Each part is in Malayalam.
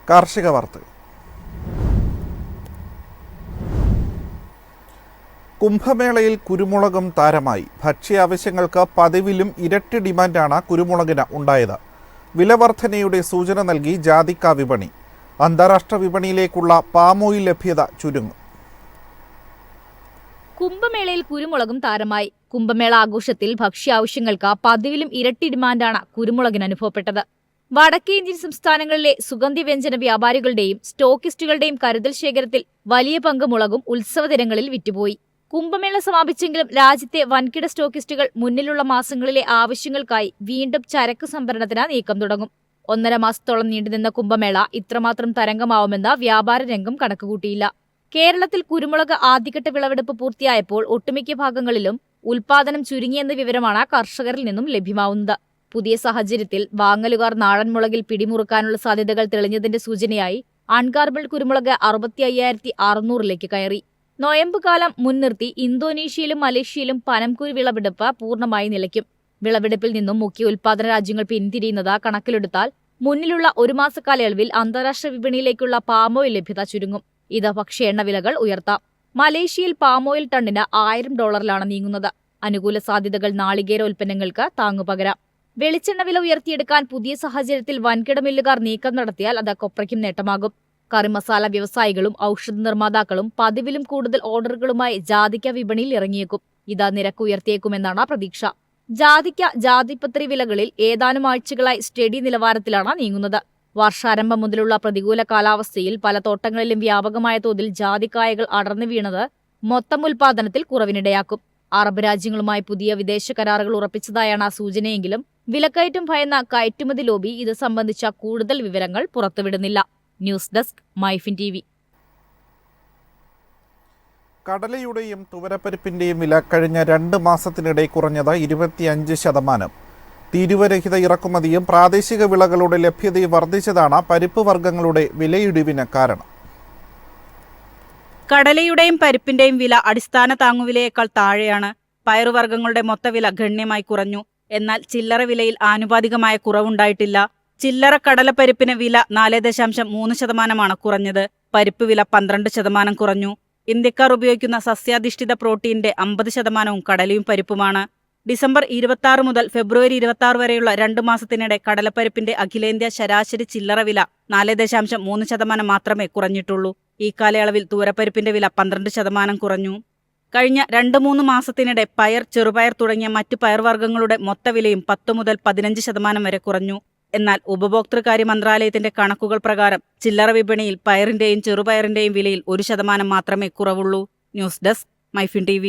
കാർഷിക വാർത്തകൾ. കുംഭമേളയിൽ കുരുമുളകും താരമായി. ഭക്ഷ്യാവശ്യങ്ങൾക്ക് പതിവിലും ഇരട്ടി ഡിമാൻഡാണ് കുരുമുളകിന് ഉണ്ടായത്. വിലവർധനയുടെ സൂചന നൽകി ജാതിക്ക വിപണി. അന്താരാഷ്ട്ര വിപണിയിലേക്കുള്ള പാം ഓയിൽ ലഭ്യത ചുരുങ്ങും. കുംഭമേളയിൽ കുരുമുളകും താരമായി. കുംഭമേള ആഘോഷത്തിൽ ഭക്ഷ്യാവശ്യങ്ങൾക്ക് പതിവിലും ഇരട്ടി ഡിമാൻഡാണ് കുരുമുളകിന് അനുഭവപ്പെട്ടത്. വടക്കേ ഇന്ത്യൻ സംസ്ഥാനങ്ങളിലെ സുഗന്ധവ്യഞ്ജന വ്യാപാരികളുടെയും സ്റ്റോക്കിസ്റ്റുകളുടെയും കരുതൽ ശേഖരത്തിൽ വലിയ പങ്ക് മുളകും ഉത്സവദിനങ്ങളിൽ വിറ്റുപോയി. കുംഭമേള സമാപിച്ചെങ്കിലും രാജ്യത്തെ വൻകിട സ്റ്റോക്കിസ്റ്റുകൾ മുന്നിലുള്ള മാസങ്ങളിലെ ആവശ്യങ്ങൾക്കായി വീണ്ടും ചരക്ക് സംഭരണത്തിന് നീക്കം തുടങ്ങും. 1.5 മാസത്തോളം നീണ്ടുനിന്ന കുംഭമേള ഇത്രമാത്രം തരംഗമാവുമെന്ന് വ്യാപാര രംഗം കണക്കുകൂട്ടിയില്ല. കേരളത്തിൽ കുരുമുളക് ആദ്യഘട്ട വിളവെടുപ്പ് പൂർത്തിയായപ്പോൾ ഒട്ടുമിക്ക ഭാഗങ്ങളിലും ഉൽപാദനം ചുരുങ്ങിയെന്ന വിവരമാണ് കർഷകരിൽ നിന്നും ലഭ്യമാവുന്നത്. പുതിയ സാഹചര്യത്തിൽ വാങ്ങലുകാർ നാടൻ മുളകിൽ പിടിമുറുക്കാനുള്ള സാധ്യതകൾ തെളിഞ്ഞതിന്റെ സൂചനയായി അൺഗാർബിൾഡ് കുരുമുളക് 65,600 കയറി. നൊയമ്പ് കാലം മുൻനിർത്തി ഇന്തോനേഷ്യയിലും മലേഷ്യയിലും പനംകുരു വിളവെടുപ്പ് പൂർണ്ണമായി നിലയ്ക്കും. വിളവെടുപ്പിൽ നിന്നും മുഖ്യ ഉൽപാദന രാജ്യങ്ങൾ പിന്തിരിയുന്നത് കണക്കിലെടുത്താൽ മുന്നിലുള്ള 1 മാസ കാലയളവിൽ അന്താരാഷ്ട്ര വിപണിയിലേക്കുള്ള പാമോയിൽ ലഭ്യത ചുരുങ്ങും. ഇത് ഭക്ഷ്യ എണ്ണ വിലകൾ ഉയർത്താം. മലേഷ്യയിൽ പാമോയിൽ ടണ്ണിന് $1000 നീങ്ങുന്നത്. അനുകൂല സാധ്യതകൾ നാളികേര ഉൽപ്പന്നങ്ങൾക്ക് താങ്ങുപകരാം. വെളിച്ചെണ്ണ വില ഉയർത്തിയെടുക്കാൻ പുതിയ സാഹചര്യത്തിൽ വൻകിട മില്ലുകാർ നീക്കം നടത്തിയാൽ അത് കൊപ്രയ്ക്കും നേട്ടമാകും. കറിമസാല വ്യവസായികളും ഔഷധ നിർമ്മാതാക്കളും പതിവിലും കൂടുതൽ ഓർഡറുകളുമായി ജാതിക്ക വിപണിയിൽ ഇറങ്ങിയേക്കും. ഇത് നിരക്ക് ഉയർത്തിയേക്കുമെന്നാണ് പ്രതീക്ഷ. ജാതിപത്രി വിലകളിൽ ഏതാനും ആഴ്ചകളായി സ്റ്റഡി നിലവാരത്തിലാണ് നീങ്ങുന്നത്. വർഷാരംഭം മുതലുള്ള പ്രതികൂല കാലാവസ്ഥയിൽ പല തോട്ടങ്ങളിലും വ്യാപകമായ തോതിൽ ജാതിക്കായകൾ അടർന്നു വീണത് മൊത്തം ഉൽപാദനത്തിൽ കുറവിനിടയാക്കും. അറബ് രാജ്യങ്ങളുമായി പുതിയ വിദേശ കരാറുകൾ ഉറപ്പിച്ചതായാണ് സൂചനയെങ്കിലും വിലക്കയറ്റം ഭയന്ന കയറ്റുമതി ലോബി ഇത് സംബന്ധിച്ച കൂടുതൽ വിവരങ്ങൾ പുറത്തുവിടുന്നില്ല. News desk MyFin TV. കടലയുടെയും തുവരപ്പരിപ്പിന്റെയും വില കഴിഞ്ഞ 2 മാസത്തിനിടെ കുറഞ്ഞത് 25%. തീരുവരഹിത ഇറക്കുമതിയും പ്രാദേശിക വിളകളുടെ ലഭ്യതയും വർദ്ധിച്ചതാണ് പരിപ്പ് വർഗ്ഗങ്ങളുടെ വിലയിടിവിന് കാരണം. കടലയുടെയും പരിപ്പിന്റെയും വില അടിസ്ഥാന താങ്ങുവിലയേക്കാൾ താഴെയാണ്. പയറുവർഗ്ഗങ്ങളുടെ മൊത്തവില ഗണ്യമായി കുറഞ്ഞു. എന്നാൽ ചില്ലറ വിലയിൽ ആനുപാതികമായ കുറവുണ്ടായിട്ടില്ല. ചില്ലറ കടലപ്പരിപ്പിന് വില 4.3% കുറഞ്ഞത്. പരിപ്പ് വില 12% കുറഞ്ഞു. ഇന്ത്യക്കാർ ഉപയോഗിക്കുന്ന സസ്യാധിഷ്ഠിത പ്രോട്ടീന്റെ 50% കടലയും പരിപ്പുമാണ്. ഡിസംബർ 26 മുതൽ ഫെബ്രുവരി 26 വരെയുള്ള 2 മാസത്തിനിടെ കടലപ്പരിപ്പിന്റെ അഖിലേന്ത്യാ ശരാശരി ചില്ലറ വില 4.3% മാത്രമേ കുറഞ്ഞിട്ടുള്ളൂ. ഈ കാലയളവിൽ തൂരപ്പരിപ്പിന്റെ വില 12% കുറഞ്ഞു. കഴിഞ്ഞ 2-3 മാസത്തിനിടെ പയർ, ചെറുപയർ തുടങ്ങിയ മറ്റു പയർവർഗ്ഗങ്ങളുടെ മൊത്തവിലയും 10 മുതൽ 15% വരെ കുറഞ്ഞു. എന്നാൽ ഉപഭോക്തൃകാര്യ മന്ത്രാലയത്തിന്റെ കണക്കുകൾ പ്രകാരം ചില്ലറ വിപണിയിൽ പയറിന്റെയും ചെറുപയറിന്റെയും വിലയിൽ 1% മാത്രമേ കുറവുള്ളൂ. News desk MyFin TV.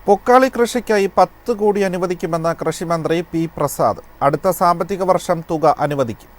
Pokkali കൃഷിക്കായി 10 കോടി അനുവദിക്കുമെന്ന് കൃഷിമന്ത്രി P. പ്രസാദ്. അടുത്ത സാമ്പത്തിക വർഷം തുക അനുവദിക്കും.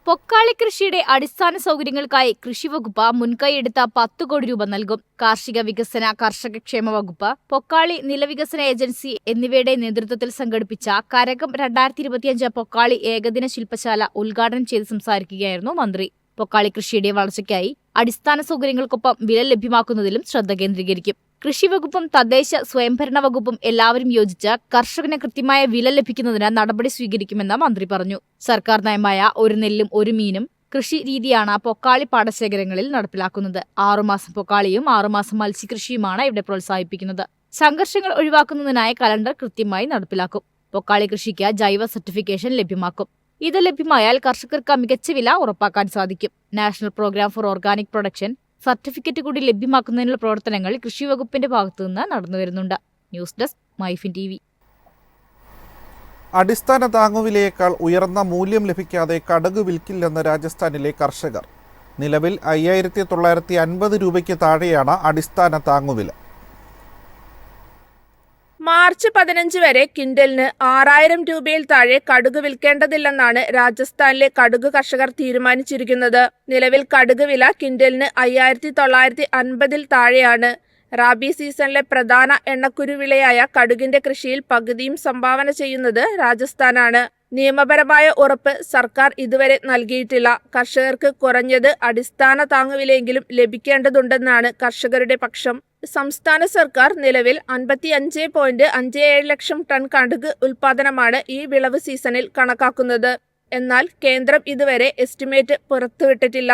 പൊക്കാളി കൃഷിയുടെ അടിസ്ഥാന സൗകര്യങ്ങൾക്കായി കൃഷിവകുപ്പ് മുൻകൈയെടുത്ത 10 കോടി രൂപ നൽകും. കാർഷിക വികസന കർഷകക്ഷേമ വകുപ്പ്, പൊക്കാളി നിലവികസന ഏജൻസി എന്നിവയുടെ നേതൃത്വത്തിൽ സംഘടിപ്പിച്ച കരകം 2025 പൊക്കാളി ഏകദിന ശില്പശാല ഉദ്ഘാടനം ചെയ്ത് സംസാരിക്കുകയായിരുന്നു മന്ത്രി. പൊക്കാളി കൃഷിയുടെ വളർച്ചയ്ക്കായി അടിസ്ഥാന സൗകര്യങ്ങൾക്കൊപ്പം വില ലഭ്യമാക്കുന്നതിലും ശ്രദ്ധ കേന്ദ്രീകരിക്കും. കൃഷിവകുപ്പും തദ്ദേശ സ്വയംഭരണ വകുപ്പും എല്ലാവരും യോജിച്ച് കർഷകന് കൃത്യമായ വില ലഭിക്കുന്നതിന് നടപടി സ്വീകരിക്കുമെന്ന് മന്ത്രി പറഞ്ഞു. സർക്കാർ നയമായ ഒരു നെല്ലും ഒരു മീനും കൃഷി രീതിയാണ് പൊക്കാളി പാടശേഖരങ്ങളിൽ നടപ്പിലാക്കുന്നത്. 6 മാസം പൊക്കാളിയും 6 മാസം മത്സ്യകൃഷിയുമാണ് ഇവിടെ പ്രോത്സാഹിപ്പിക്കുന്നത്. സംഘർഷങ്ങൾ ഒഴിവാക്കുന്നതിനായി കലണ്ടർ കൃത്യമായി നടപ്പിലാക്കും. പൊക്കാളി കൃഷിക്ക് ജൈവ സർട്ടിഫിക്കേഷൻ ലഭ്യമാക്കും. ഇത് ലഭ്യമായാൽ കർഷകർക്ക് മികച്ച വില ഉറപ്പാക്കാൻ സാധിക്കും. National program for organic production certificate കൂടി ലഭ്യമാക്കുന്നതിനുള്ള പ്രവർത്തനങ്ങൾ കൃഷിവകുപ്പിന്റെ ഭാഗത്തുനിന്ന് നടന്നുവരുന്നുണ്ട്. News desk MyFin TV. അടിസ്ഥാന താങ്ങുവിലയേക്കാൾ ഉയർന്ന മൂല്യം ലഭിക്കാതെ കടുക് വിൽക്കില്ലെന്ന് രാജസ്ഥാനിലെ കർഷകർ. നിലവിൽ 5,950 രൂപയ്ക്ക് താഴെയാണ് അടിസ്ഥാന താങ്ങുവില. മാർച്ച് 15 വരെ ക്വിന്റലിന് 6,000 രൂപയിൽ താഴെ കടുക് വിൽക്കേണ്ടതില്ലെന്നാണ് രാജസ്ഥാനിലെ കടുക് കർഷകർ തീരുമാനിച്ചിരിക്കുന്നത്. നിലവിൽ കടുക് വില ക്വിന്റലിന് 5,950 താഴെയാണ്. റാബി സീസണിലെ പ്രധാന എണ്ണക്കുരുവിളയായ കടുകിന്റെ കൃഷിയിൽ പകുതിയും സംഭാവന ചെയ്യുന്നത് രാജസ്ഥാനാണ്. നിയമപരമായ ഉറപ്പ് സർക്കാർ ഇതുവരെ നൽകിയിട്ടില്ല. കർഷകർക്ക് കുറഞ്ഞത് അടിസ്ഥാന താങ്ങുവിലയെങ്കിലും ലഭിക്കേണ്ടതുണ്ടെന്നാണ് കർഷകരുടെ പക്ഷം. സംസ്ഥാന സർക്കാർ നിലവിൽ 55.57 ലക്ഷം ടൺ കടുക് ഉൽപാദനമാണ് ഈ വിളവ് സീസണിൽ കണക്കാക്കുന്നത്. എന്നാൽ കേന്ദ്രം ഇതുവരെ എസ്റ്റിമേറ്റ് പുറത്തുവിട്ടിട്ടില്ല.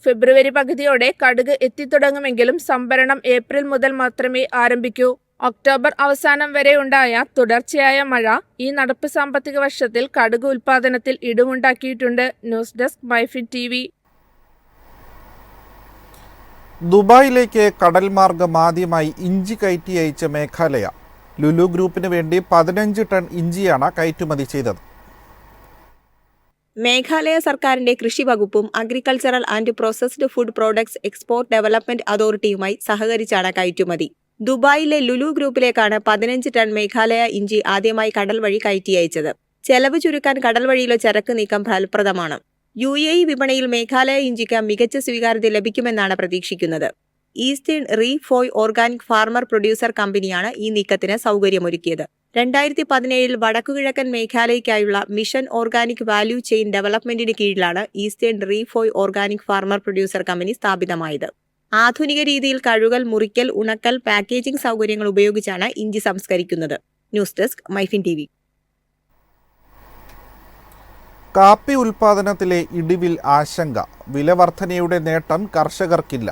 ഫെബ്രുവരി പകുതിയോടെ കടുക് എത്തിത്തുടങ്ങുമെങ്കിലും സംഭരണം ഏപ്രിൽ മുതൽ മാത്രമേ ആരംഭിക്കൂ. ഒക്ടോബർ അവസാനം വരെ ഉണ്ടായ തുടർച്ചയായ മഴ ഈ നടപ്പ് സാമ്പത്തിക വർഷത്തിൽ കടുക് ഉൽപാദനത്തിൽ ഇടിവുണ്ടാക്കിയിട്ടുണ്ട്. News desk MyFin TV. ദുബായിലേക്ക് കടൽ മാർഗം ആദ്യമായി ഇഞ്ചി കയറ്റി അയച്ച മേഘാലയ. ലുലു ഗ്രൂപ്പിന് വേണ്ടി 15 ടൺ ഇഞ്ചിയാണ് കയറ്റുമതി ചെയ്തത്. മേഘാലയ സർക്കാരിന്റെ കൃഷി വകുപ്പും agricultural and processed food products export development അതോറിറ്റിയുമായി സഹകരിച്ചാണ് കയറ്റുമതി. ദുബായിലെ ലുലു ഗ്രൂപ്പിലേക്കാണ് 15 ടൺ മേഘാലയ ഇഞ്ചി ആദ്യമായി കടൽ വഴി കയറ്റി അയച്ചത്. ചെലവ് ചുരുക്കാൻ കടൽ വഴിയിലെ ചരക്ക് നീക്കം ഫലപ്രദമാണ്. UAE വിപണിയിൽ മേഘാലയ ഇഞ്ചിക്ക് മികച്ച സ്വീകാര്യത ലഭിക്കുമെന്നാണ് പ്രതീക്ഷിക്കുന്നത്. Eastern Ribhoi organic farmer producer കമ്പനിയാണ് ഈ നീക്കത്തിന് സൗകര്യമൊരുക്കിയത്. 2017 വടക്കുകിഴക്കൻ മേഘാലയയ്ക്കായുള്ള മിഷൻ ഓർഗാനിക് വാല്യൂ ചെയിൻ ഡെവലപ്മെന്റിന് കീഴിലാണ് eastern Ribhoi organic farmer producer company സ്ഥാപിതമായത്. ആധുനിക രീതിയിൽ കഴുകൽ, മുറിക്കൽ, ഉണക്കൽ, പാക്കേജിംഗ് സൗകര്യങ്ങൾ ഉപയോഗിച്ചാണ് ഇഞ്ചി സംസ്കരിക്കുന്നത്. News desk MyFin TV. കാപ്പി ഉൽപാദനത്തിലെ ഇടിവിൽ ആശങ്ക. വില വർധനയുടെ നേട്ടം കർഷകർക്കില്ല.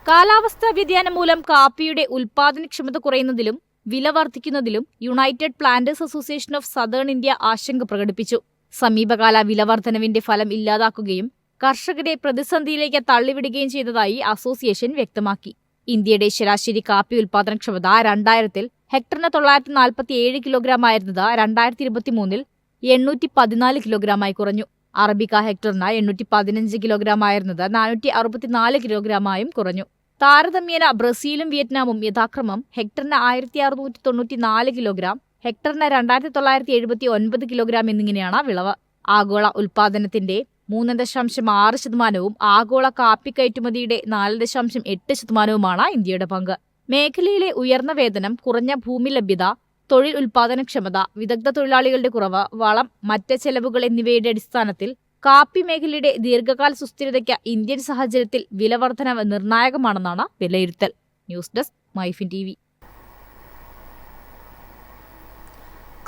കാലാവസ്ഥാ വ്യതിയാനം മൂലം കാപ്പിയുടെ ഉൽപാദനക്ഷമത കുറയുന്നതിലും വില വർദ്ധിക്കുന്നതിലും united planters association of southern India ആശങ്ക പ്രകടിപ്പിച്ചു. സമീപകാല വില വർധനവിന്റെ ഫലം ഇല്ലാതാക്കുകയും കർഷകരെ പ്രതിസന്ധിയിലേക്ക് തള്ളിവിടുകയും ചെയ്തതായി അസോസിയേഷൻ വ്യക്തമാക്കി. ഇന്ത്യയുടെ ശരാശരി കാപ്പി ഉൽപാദനക്ഷമത 2000 ഹെക്ടറിന് 947 കിലോഗ്രാമായിരുന്നത് 2023 814 കിലോഗ്രാമായി കുറഞ്ഞു. അറബിക്ക ഹെക്ടറിന് 815 കിലോഗ്രാമായിരുന്നത് 464 കിലോഗ്രാമായും കുറഞ്ഞു. താരതമ്യേന ബ്രസീലും വിയറ്റ്നാമും യഥാക്രമം ഹെക്ടറിന് 1694 കിലോഗ്രാം, ഹെക്ടറിന് 2979 കിലോഗ്രാം എന്നിങ്ങനെയാണ് വിളവ്. ആഗോള ഉൽപാദനത്തിന്റെ 3.6%, ആഗോള കാപ്പി കയറ്റുമതിയുടെ 4.8%, ഇന്ത്യയുടെ പങ്ക്. മേഖലയിലെ ഉയർന്ന വേതനം, കുറഞ്ഞ ഭൂമി ലഭ്യത, തൊഴിൽ ഉൽപാദനക്ഷമത, വിദഗ്ധ തൊഴിലാളികളുടെ കുറവ്, വളം, മറ്റ് ചെലവുകൾ എന്നിവയുടെ അടിസ്ഥാനത്തിൽ കാപ്പി മേഖലയുടെ ദീർഘകാല സുസ്ഥിരതയ്ക്ക് ഇന്ത്യൻ സാഹചര്യത്തിൽ വിലവർധനവ് നിർണായകമാണെന്നാണ് വിലയിരുത്തൽ. News desk MyFin TV.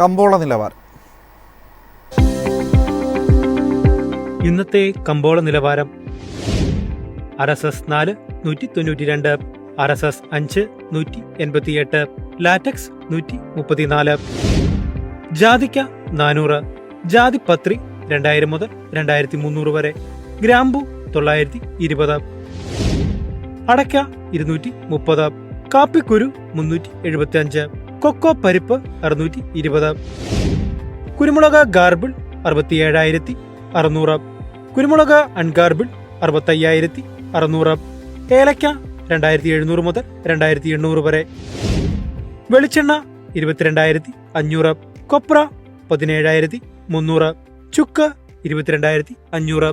കമ്പോള നിലവാരം. ഇന്നത്തെ കമ്പോള നിലവാരം: RSS 4 192, RSS 5 188, ലാറ്റക്സ് 134, ജാതിക്ക 400, ജാതിപത്രി 2000 മുതൽ 2300 വരെ, ഗ്രാമ്പു 920, അടയ്ക്ക 230, കാപ്പിക്കുരു 375, കൊക്കോ പരിപ്പ് 620, കുരുമുളക് ഗാർബിൾ 67,600, കുരുമുളക് അൺഗാർബിൾ 65,600, ഏലക്ക 2700 മുതൽ 2800 വരെ, വെളിച്ചെണ്ണ 22,500, കൊപ്ര 17,300, ചുക്ക് 22,500.